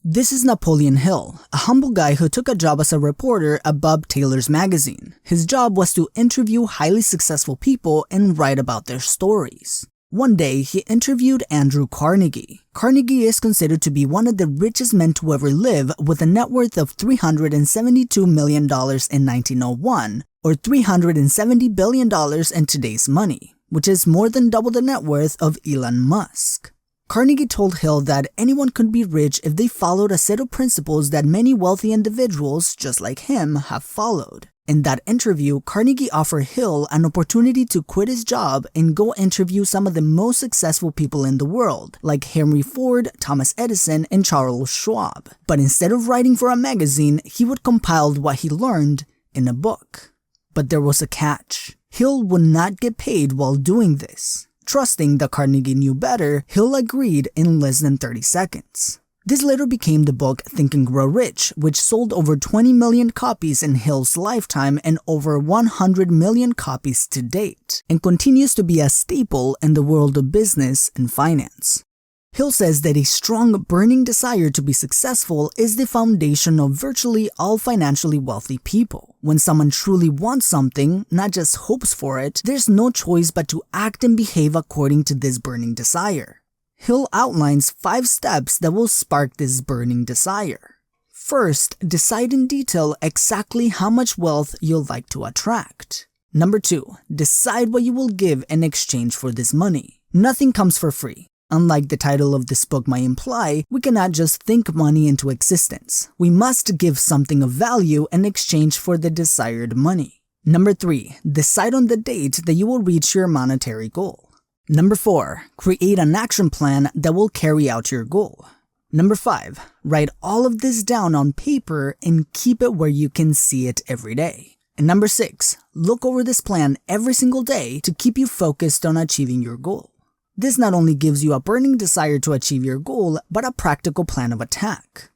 This is Napoleon Hill, a humble guy who took a job as a reporter at Bob Taylor's magazine. His job was to interview highly successful people and write about their stories. One day, he interviewed Andrew Carnegie. Carnegie is considered to be one of the richest men to ever live, with a net worth of $372 million in 1901, or $370 billion in today's money, which is more than double the net worth of Elon Musk. Carnegie told Hill that anyone could be rich if they followed a set of principles that many wealthy individuals, just like him, have followed. In that interview, Carnegie offered Hill an opportunity to quit his job and go interview some of the most successful people in the world, like Henry Ford, Thomas Edison, and Charles Schwab. But instead of writing for a magazine, he would compile what he learned in a book. But there was a catch. Hill would not get paid while doing this. Trusting that Carnegie knew better, Hill agreed in less than 30 seconds. This later became the book Think and Grow Rich, which sold over 20 million copies in Hill's lifetime and over 100 million copies to date, and continues to be a staple in the world of business and finance. Hill says that a strong, burning desire to be successful is the foundation of virtually all financially wealthy people. When someone truly wants something, not just hopes for it, there's no choice but to act and behave according to this burning desire. Hill outlines 5 steps that will spark this burning desire. First, decide in detail exactly how much wealth you'll like to attract. Number 2, decide what you will give in exchange for this money. Nothing comes for free. Unlike the title of this book might imply, we cannot just think money into existence. We must give something of value in exchange for the desired money. Number 3, decide on the date that you will reach your monetary goal. Number 4, create an action plan that will carry out your goal. Number 5, write all of this down on paper and keep it where you can see it every day. And number 6, look over this plan every single day to keep you focused on achieving your goal. This not only gives you a burning desire to achieve your goal, but a practical plan of attack.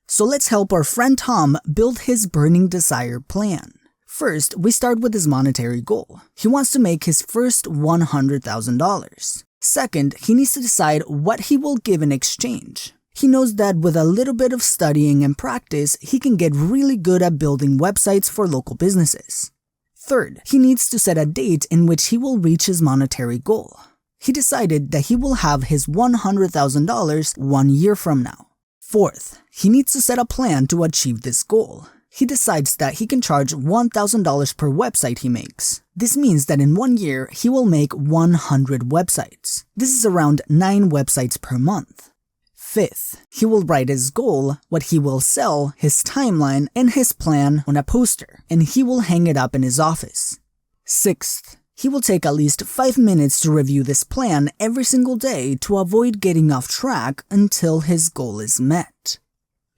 So let's help our friend Tom build his burning desire plan. First, we start with his monetary goal. He wants to make his first $100,000. Second, he needs to decide what he will give in exchange. He knows that with a little bit of studying and practice, he can get really good at building websites for local businesses. Third, he needs to set a date in which he will reach his monetary goal. He decided that he will have his $100,000 1 year from now. Fourth, he needs to set a plan to achieve this goal. He decides that he can charge $1,000 per website he makes. This means that in 1 year, he will make 100 websites. This is around 9 websites per month. Fifth, he will write his goal, what he will sell, his timeline, and his plan on a poster, and he will hang it up in his office. Sixth, he will take at least 5 minutes to review this plan every single day to avoid getting off track until his goal is met.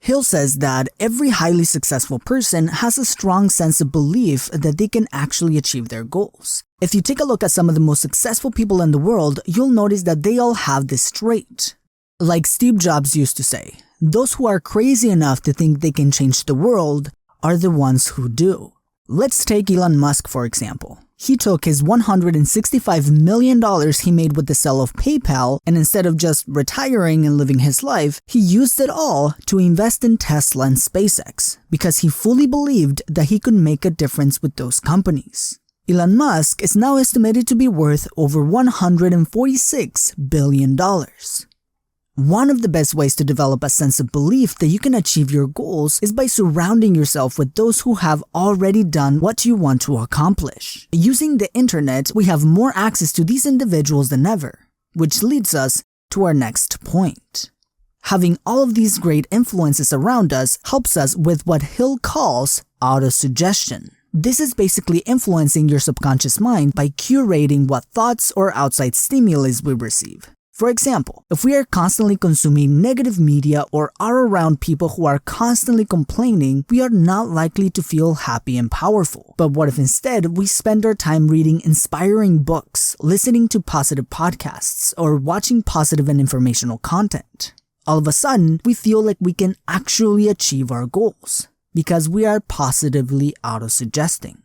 Hill says that every highly successful person has a strong sense of belief that they can actually achieve their goals. If you take a look at some of the most successful people in the world, you'll notice that they all have this trait. Like Steve Jobs used to say, those who are crazy enough to think they can change the world are the ones who do. Let's take Elon Musk for example. He took his $165 million he made with the sale of PayPal, and instead of just retiring and living his life, he used it all to invest in Tesla and SpaceX, because he fully believed that he could make a difference with those companies. Elon Musk is now estimated to be worth over $146 billion. One of the best ways to develop a sense of belief that you can achieve your goals is by surrounding yourself with those who have already done what you want to accomplish. Using the internet, we have more access to these individuals than ever, which leads us to our next point. Having all of these great influences around us helps us with what Hill calls autosuggestion. This is basically influencing your subconscious mind by curating what thoughts or outside stimuli we receive. For example, if we are constantly consuming negative media or are around people who are constantly complaining, we are not likely to feel happy and powerful. But what if instead we spend our time reading inspiring books, listening to positive podcasts, or watching positive and informational content? All of a sudden, we feel like we can actually achieve our goals because we are positively autosuggesting.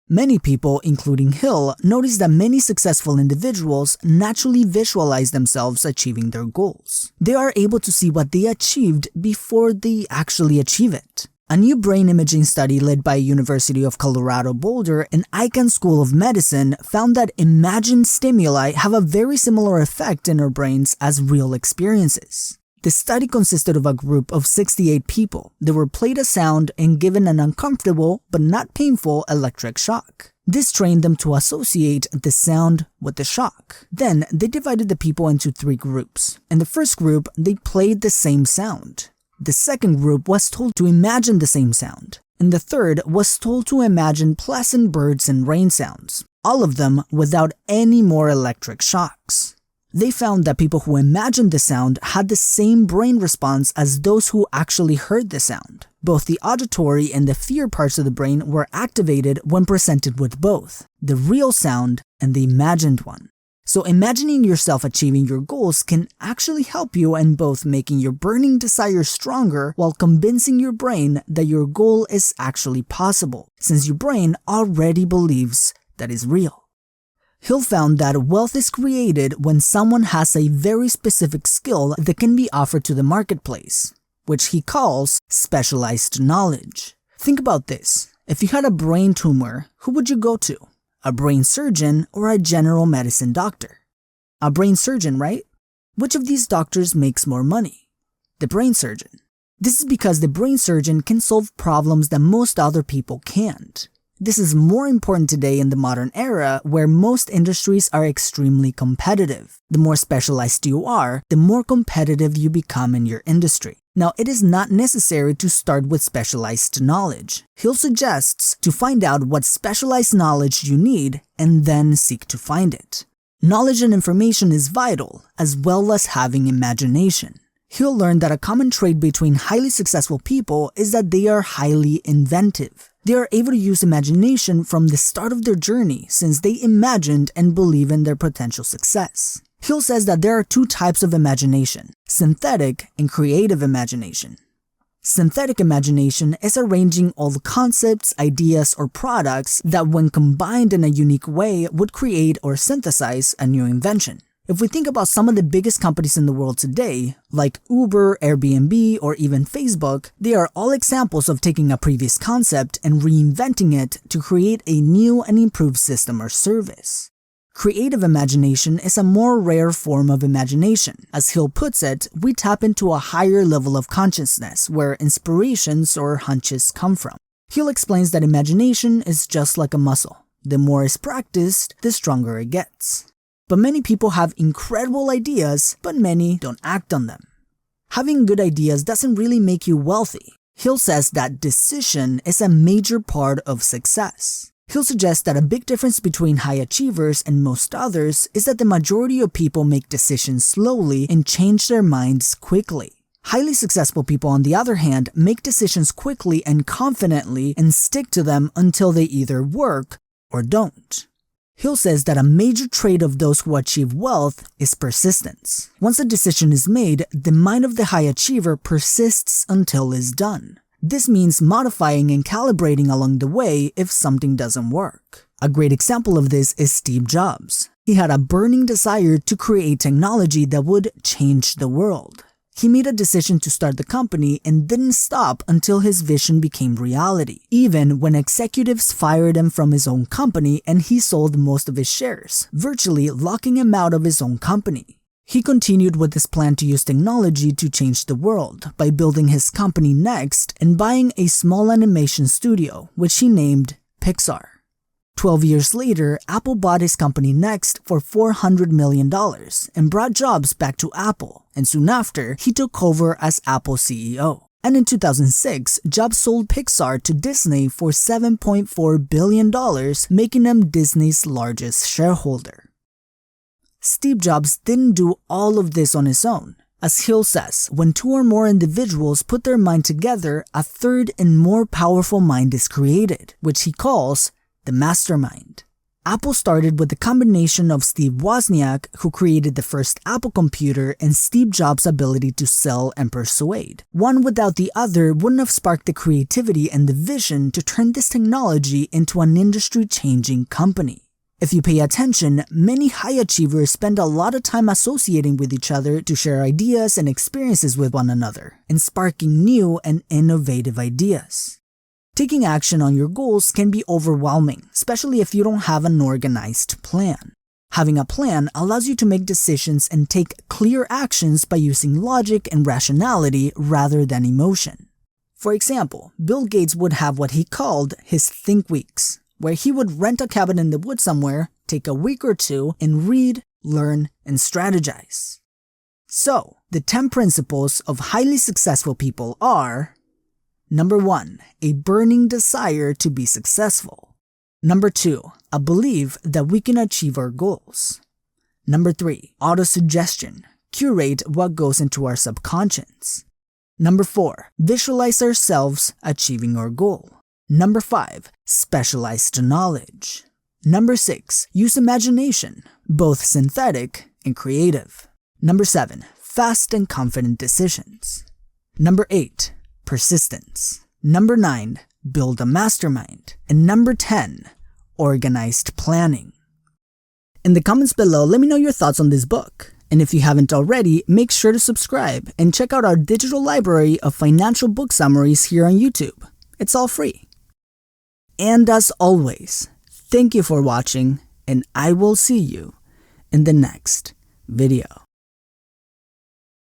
Many people, including Hill, noticed that many successful individuals naturally visualize themselves achieving their goals. They are able to see what they achieved before they actually achieve it. A new brain imaging study led by University of Colorado Boulder and Icahn School of Medicine found that imagined stimuli have a very similar effect in our brains as real experiences. The study consisted of a group of 68 people. They were played a sound and given an uncomfortable but not painful electric shock. This trained them to associate the sound with the shock. Then they divided the people into 3 groups. In the first group, they played the same sound. The second group was told to imagine the same sound. And the third was told to imagine pleasant birds and rain sounds, all of them without any more electric shocks. They found that people who imagined the sound had the same brain response as those who actually heard the sound. Both the auditory and the fear parts of the brain were activated when presented with both, the real sound and the imagined one. So imagining yourself achieving your goals can actually help you in both making your burning desire stronger while convincing your brain that your goal is actually possible, since your brain already believes that it's real. Hill found that wealth is created when someone has a very specific skill that can be offered to the marketplace, which he calls specialized knowledge. Think about this. If you had a brain tumor, who would you go to? A brain surgeon or a general medicine doctor? A brain surgeon, right? Which of these doctors makes more money? The brain surgeon. This is because the brain surgeon can solve problems that most other people can't. This is more important today in the modern era where most industries are extremely competitive. The more specialized you are, the more competitive you become in your industry. Now, it is not necessary to start with specialized knowledge. Hill suggests to find out what specialized knowledge you need and then seek to find it. Knowledge and information is vital, as well as having imagination. Hill learned that a common trait between highly successful people is that they are highly inventive. They are able to use imagination from the start of their journey since they imagined and believe in their potential success. Hill says that there are 2 types of imagination, synthetic and creative imagination. Synthetic imagination is arranging all the concepts, ideas, or products that when combined in a unique way would create or synthesize a new invention. If we think about some of the biggest companies in the world today, like Uber, Airbnb, or even Facebook, they are all examples of taking a previous concept and reinventing it to create a new and improved system or service. Creative imagination is a more rare form of imagination. As Hill puts it, we tap into a higher level of consciousness where inspirations or hunches come from. Hill explains that imagination is just like a muscle. The more it's practiced, the stronger it gets. But many people have incredible ideas, but many don't act on them. Having good ideas doesn't really make you wealthy. Hill says that decision is a major part of success. Hill suggests that a big difference between high achievers and most others is that the majority of people make decisions slowly and change their minds quickly. Highly successful people, on the other hand, make decisions quickly and confidently and stick to them until they either work or don't. Hill says that a major trait of those who achieve wealth is persistence. Once a decision is made, the mind of the high achiever persists until it's done. This means modifying and calibrating along the way if something doesn't work. A great example of this is Steve Jobs. He had a burning desire to create technology that would change the world. He made a decision to start the company and didn't stop until his vision became reality, even when executives fired him from his own company and he sold most of his shares, virtually locking him out of his own company. He continued with his plan to use technology to change the world by building his company next and buying a small animation studio, which he named Pixar. 12 years later, Apple bought his company Next for $400 million and brought Jobs back to Apple, and soon after, he took over as Apple CEO. And in 2006, Jobs sold Pixar to Disney for $7.4 billion, making him Disney's largest shareholder. Steve Jobs didn't do all of this on his own. As Hill says, when 2 or more individuals put their mind together, a third and more powerful mind is created, which he calls the Mastermind. Apple started with the combination of Steve Wozniak, who created the first Apple computer, and Steve Jobs' ability to sell and persuade. One without the other wouldn't have sparked the creativity and the vision to turn this technology into an industry-changing company. If you pay attention, many high achievers spend a lot of time associating with each other to share ideas and experiences with one another, and sparking new and innovative ideas. Taking action on your goals can be overwhelming, especially if you don't have an organized plan. Having a plan allows you to make decisions and take clear actions by using logic and rationality rather than emotion. For example, Bill Gates would have what he called his Think Weeks, where he would rent a cabin in the woods somewhere, take a week or two, and read, learn, and strategize. So, the 10 principles of highly successful people are: Number 1, a burning desire to be successful. Number 2, a belief that we can achieve our goals. Number 3, autosuggestion, curate what goes into our subconscious. Number 4, visualize ourselves achieving our goal. Number 5, specialized knowledge. Number 6, use imagination, both synthetic and creative. Number 7, fast and confident decisions. Number 8, persistence. Number 9, build a mastermind. And number 10, organized planning. In the comments below, let me know your thoughts on this book. And if you haven't already, make sure to subscribe and check out our digital library of financial book summaries here on YouTube. It's all free. And as always, thank you for watching, and I will see you in the next video.